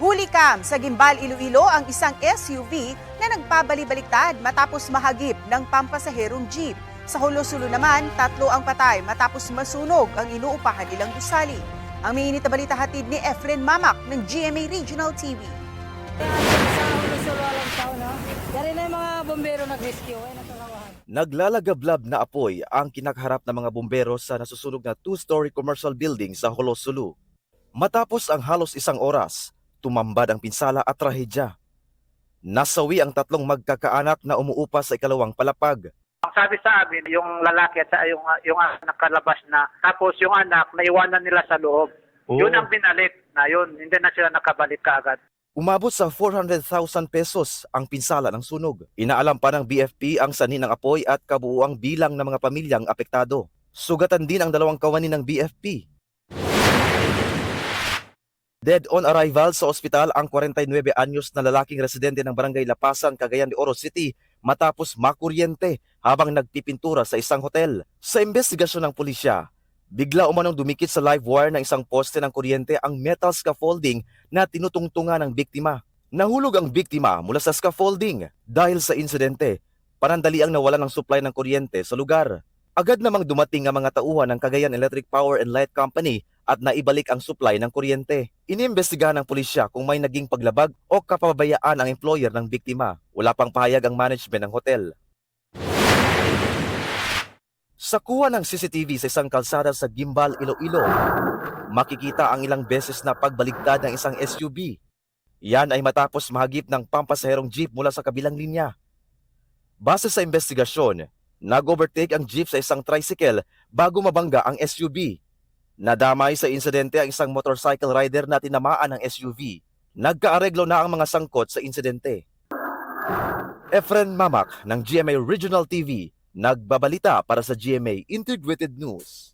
Hulikam sa Gimbal, Iloilo ang isang SUV na nagpabali-baliktad matapos mahagip ng pampasaherong jeep. Sa Hulo-Sulo naman, 3 ang patay matapos masunog ang inuupahan nilang gusali. Ang mainit na balita hatid ni Efren Mamak ng GMA Regional TV. Sa Hulo-Sulo alam taon, no? Dari na yung mga bombero nag-rescue, nakakawahan. Naglalagablab na apoy ang kinakaharap ng mga bumbero sa nasusunog na 2-story commercial building sa Hulo-Sulo. Matapos ang halos 1 oras, tumambad ang pinsala at trahedya. Nasawi ang 3 magkakaanak na umuupa sa ikalawang palapag. Ang sabi sa amin, yung lalaki at yung anak nakalabas na, tapos yung anak naiwanan nila sa loob. Yun ang binalik na yun, hindi na sila nakabalik kaagad. Umabot sa 400,000 pesos ang pinsala ng sunog. Inaalam pa ng BFP ang sanhi ng apoy at kabuuang bilang ng mga pamilyang apektado. Sugatan din ang 2 kawani ng BFP. Dead on arrival sa ospital ang 49 anyos na lalaking residente ng Barangay Lapasan, Cagayan de Oro City matapos makuryente habang nagpipintura sa isang hotel. Sa investigasyon ng pulisya, bigla umanong dumikit sa live wire ng isang poste ng kuryente ang metal scaffolding na tinutungtungan ng biktima. Nahulog ang biktima mula sa scaffolding. Dahil sa insidente, panandaliang nawalan ng supply ng kuryente sa lugar. Agad namang dumating ang mga tauhan ng Cagayan Electric Power and Light Company at naibalik ang supply ng kuryente. Inimbestigahan ng pulisya kung may naging paglabag o kapabayaan ang employer ng biktima. Wala pang pahayag ang management ng hotel. Sa kuha ng CCTV sa isang kalsada sa Gimbal, Iloilo, makikita ang ilang beses na pagbaligtad ng isang SUV. Yan ay matapos mahagip ng pampasaherong jeep mula sa kabilang linya. Base sa investigasyon, nag-overtake ang jeep sa isang tricycle bago mabangga ang SUV. Nadamay sa insidente ang isang motorcycle rider na tinamaan ng SUV. Nagkaareglo na ang mga sangkot sa insidente. Efren Mamak ng GMA Regional TV, nagbabalita para sa GMA Integrated News.